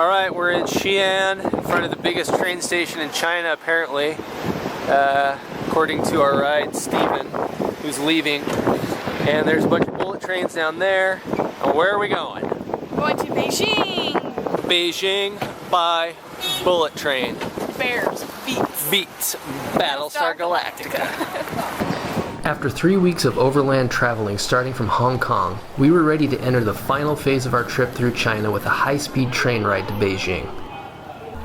Alright, we're in Xi'an, in front of the biggest train station in China, apparently. According to our ride, Steven, who's leaving. And there's a bunch of bullet trains down there. And where are we going? Going to Beijing! Beijing by bullet train. Bears, Beats. Battlestar Galactica. After 3 weeks of overland traveling starting from Hong Kong, we were ready to enter the final phase of our trip through China with a high-speed train ride to Beijing.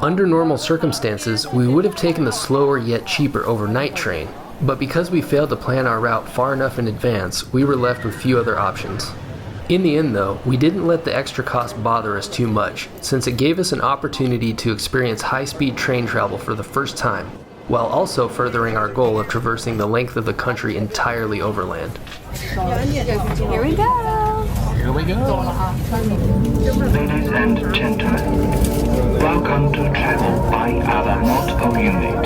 Under normal circumstances, we would have taken the slower yet cheaper overnight train, but because we failed to plan our route far enough in advance, we were left with few other options. In the end though, we didn't let the extra cost bother us too much, since it gave us an opportunity to experience high-speed train travel for the first time, while also furthering our goal of traversing the length of the country entirely overland. Here we go! Here we go! Ladies and gentlemen, welcome to travel by our multiple unit.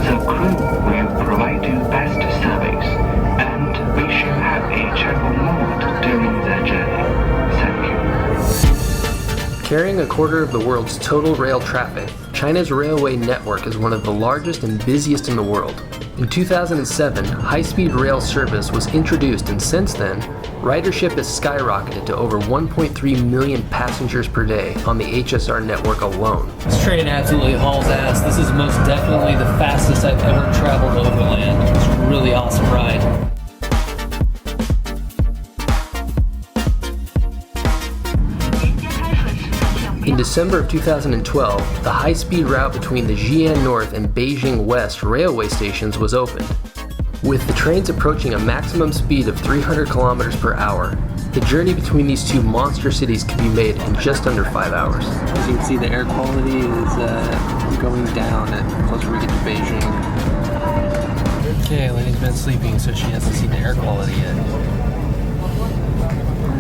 The crew will provide you best service, and we shall have a travel mode during the journey. Thank you. Carrying a quarter of the world's total rail traffic, China's railway network is one of the largest and busiest in the world. In 2007, high-speed rail service was introduced, and since then, ridership has skyrocketed to over 1.3 million passengers per day on the HSR network alone. This train absolutely hauls ass. This is most definitely the fastest I've ever traveled overland. It's a really awesome ride. In December of 2012, the high-speed route between the Xi'an North and Beijing West railway stations was opened. With the trains approaching a maximum speed of 300 kilometers per hour, the journey between these two monster cities could be made in just under 5 hours. As you can see, the air quality is going down the closer we get to Beijing. Okay, Lenny's been sleeping, so she hasn't seen the air quality yet.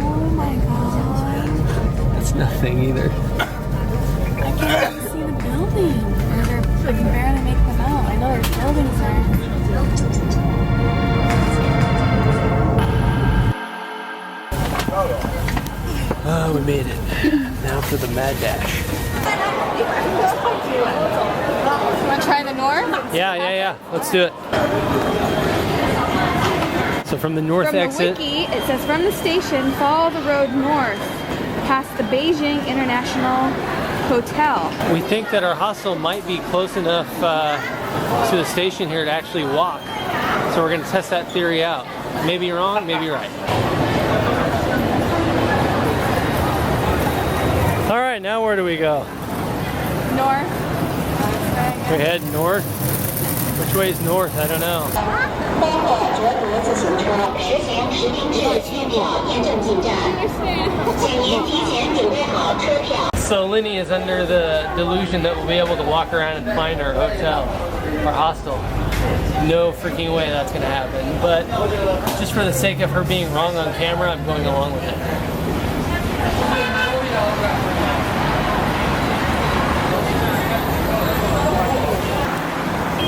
Oh my god. It's nothing either. I can't even see the building. Or I can barely make them out. I know there's buildings there. Oh, we made it. Now for the mad dash. You want to try the north? Yeah. Let's do it. So from the north exit. From the wiki, it says from the station, follow the road north, past the Beijing International Hotel. We think that our hostel might be close enough to the station here to actually walk. So we're going to test that theory out. Maybe wrong, maybe right. All right, now where do we go? North. We head north? Which way is north? I don't know. So Lenny is under the delusion that we'll be able to walk around and find our hotel, our hostel. No freaking way that's gonna happen. But just for the sake of her being wrong on camera, I'm going along with it.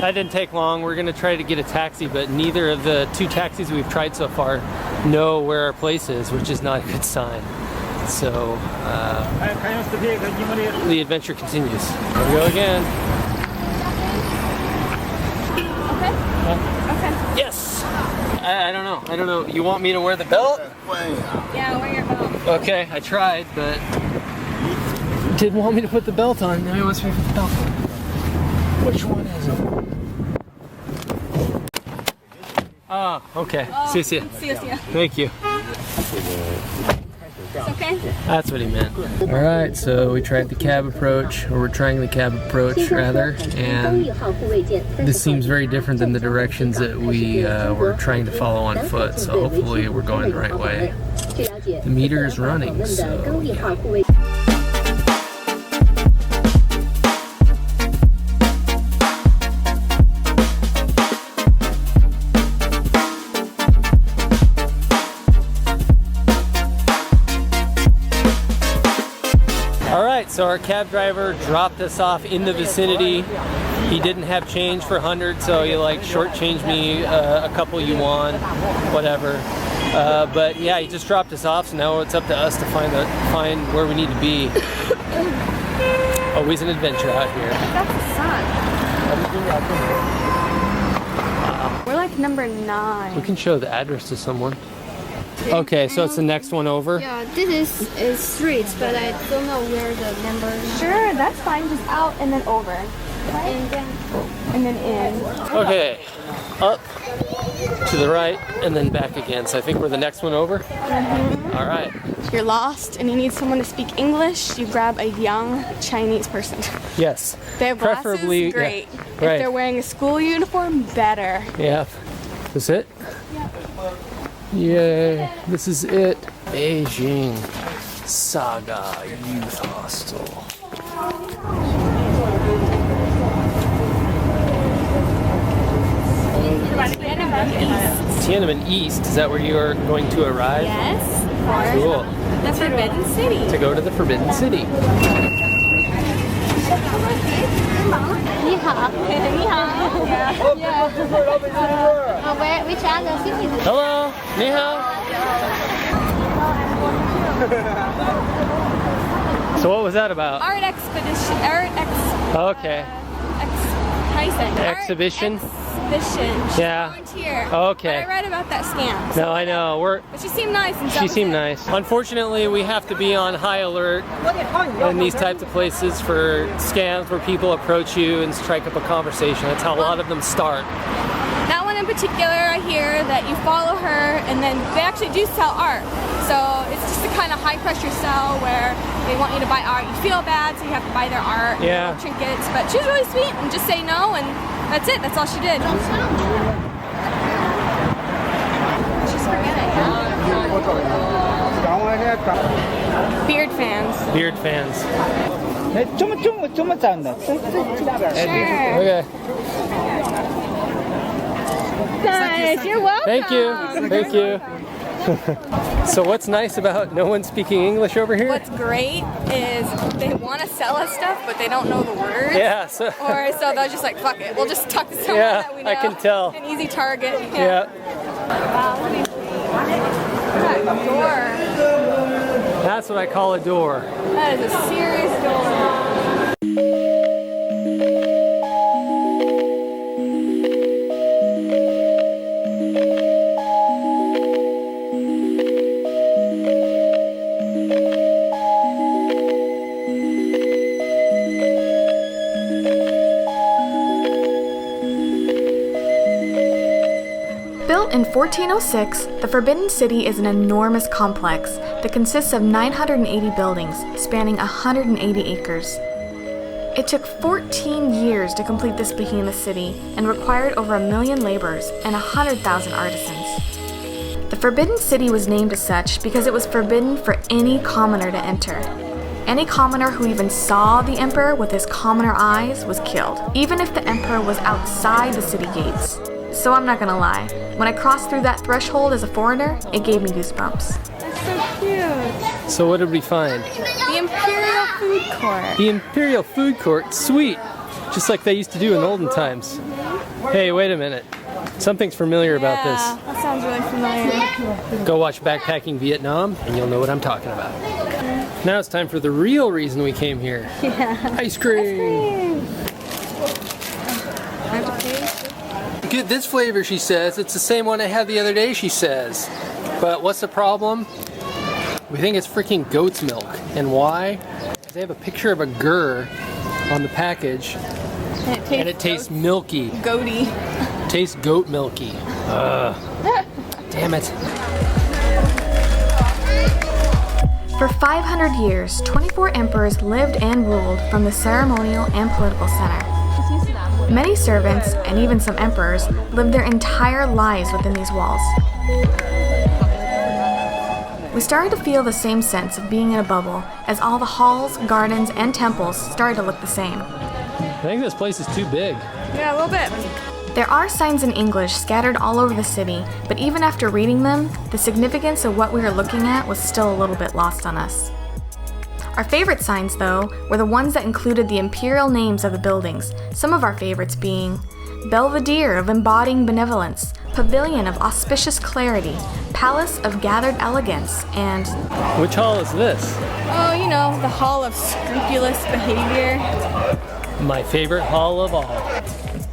That didn't take long. We're gonna try to get a taxi, but neither of the two taxis we've tried so far know where our place is, which is not a good sign. So, the adventure continues. Here we go again. Okay. Yes! I don't know. You want me to wear the belt? Yeah, wear your belt. Okay, I tried, but didn't want me to put the belt on. Now he wants me to put the belt on. Which one is it? Oh, okay. See ya. See ya. Thank you. It's okay? That's what he meant. Alright, so we tried the cab approach, or we're trying the cab approach rather, and this seems very different than the directions that we were trying to follow on foot, so hopefully we're going the right way. The meter is running, so yeah. So our cab driver dropped us off in the vicinity. He didn't have change for 100, so he like shortchanged me a couple yuan, whatever. But yeah, he just dropped us off, so now it's up to us to find where we need to be. Always an adventure out here. That's the sun. We're like number 9. We can show the address to someone. Okay, so it's the next one over? Yeah, this is streets, but I don't know where the number is. Sure, that's fine. Just out and then over. And then in. Okay, up, to the right, and then back again. So I think we're the next one over? All right. If you're lost and you need someone to speak English, you grab a young Chinese person. Yes. They have glasses, Preferably, great. yeah, If right. they're wearing a school uniform, better. Yeah. This it? Yay, this is it. Beijing Saga Youth Hostel. Tiananmen East, is that where you are going to arrive? Yes, of course. Cool. The Forbidden City. To go to the Forbidden City. 你好，你好。Which other city? Hello, 你好. So what was that about? Art expedition. Okay. How you say it? Exhibition? Exhibition. She's Yeah. a volunteer. Okay. But I read about that scam. No, I know. But she seemed nice and She seemed nice. Unfortunately, we have to be on high alert in these types of places for scams where people approach you and strike up a conversation. That's how a lot of them start. That one in particular, I hear that you follow her and then they actually do sell art. So it's just a kind of high pressure sell where they want you to buy art. You feel bad, so you have to buy their art, Yeah. trinkets. But she was really sweet and just say no, and that's it. That's all she did. She's forgetting, huh? Beard fans. Beard fans. Sure. Okay. Nice. You're welcome. Thank you. Thank you. So what's nice about no one speaking English over here? What's great is they want to sell us stuff, but they don't know the words. Yeah. So, Or so they're just like, fuck it, we'll just talk to someone Yeah, that we know. I can tell. An easy target. yeah. Wow, look at that door. That's what I call a door. That is a serious door. Built in 1406, the Forbidden City is an enormous complex that consists of 980 buildings spanning 180 acres. It took 14 years to complete this behemoth city and required over 1 million laborers and 100,000 artisans. The Forbidden City was named as such because it was forbidden for any commoner to enter. Any commoner who even saw the emperor with his commoner eyes was killed, even if the emperor was outside the city gates. So I'm not gonna lie, when I crossed through that threshold as a foreigner, it gave me goosebumps. That's so cute. So what did we find? The Imperial Food Court. The Imperial Food Court. Sweet. Just like they used to do in olden times. Hey, wait a minute. Something's familiar about this. Yeah, that sounds really familiar. Go watch Backpacking Vietnam and you'll know what I'm talking about. Now it's time for the real reason we came here. Yeah. Ice cream. I have to pay? Get this flavor, she says. It's the same one I had the other day, she says. But what's the problem? We think it's freaking goat's milk. And why? Because they have a picture of a gur on the package and it tastes milky. Goaty. Tastes goat milky. Damn it. For 500 years, 24 emperors lived and ruled from the ceremonial and political center. Many servants, and even some emperors, lived their entire lives within these walls. We started to feel the same sense of being in a bubble as all the halls, gardens, and temples started to look the same. I think this place is too big. Yeah, a little bit. There are signs in English scattered all over the city, but even after reading them, the significance of what we were looking at was still a little bit lost on us. Our favorite signs, though, were the ones that included the imperial names of the buildings, some of our favorites being Belvedere of Embodying Benevolence, Pavilion of Auspicious Clarity, Palace of Gathered Elegance and... Which hall is this? Oh, you know, the Hall of Scrupulous Behavior. My favorite hall of all.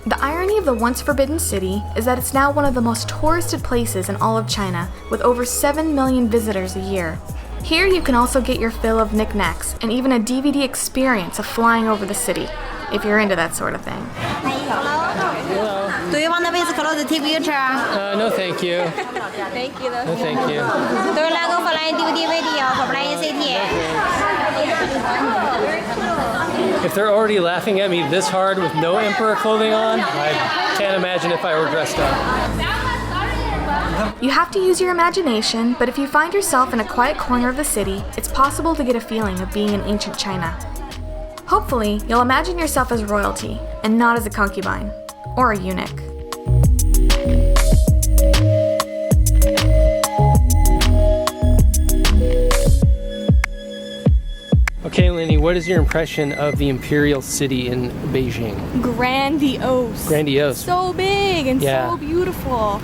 The irony of the once forbidden city is that it's now one of the most touristed places in all of China, with over 7 million visitors a year. Here you can also get your fill of knickknacks and even a DVD experience of flying over the city, if you're into that sort of thing. Hello. Do you want the with clothes take picture? No, thank you. Thank you, though. No, thank you. Do you like offline DVD video offline city? If they're already laughing at me this hard with no emperor clothing on, I can't imagine if I were dressed up. You have to use your imagination, but if you find yourself in a quiet corner of the city, it's possible to get a feeling of being in ancient China. Hopefully, you'll imagine yourself as royalty, and not as a concubine, or a eunuch. Okay, Lenny, what is your impression of the Imperial City in Beijing? Grandiose. Grandiose. So big and Yeah. so beautiful.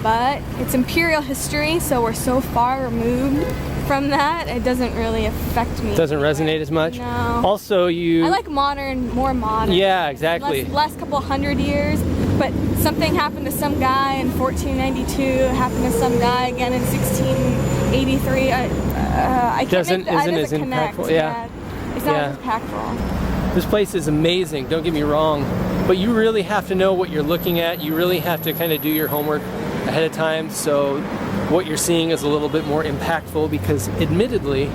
But it's imperial history, so we're so far removed from that, it doesn't really affect me. Doesn't resonate as much? No. Also, you... I like modern, more modern. Yeah, exactly. Last couple hundred years, but something happened to some guy in 1492, happened to some guy again in 1683. I can't Isn't make that as connect. impactful. Yeah. It's not Yeah. as impactful. This place is amazing, don't get me wrong, but you really have to know what you're looking at. You really have to kind of do your homework ahead of time, so what you're seeing is a little bit more impactful, because admittedly,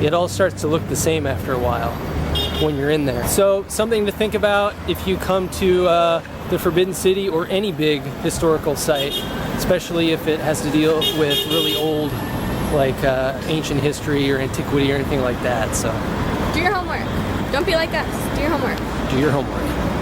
it all starts to look the same after a while when you're in there. So something to think about if you come to the Forbidden City or any big historical site, especially if it has to deal with really old, like ancient history or antiquity or anything like that. So Do your homework. Don't be like us. Do your homework. do your homework.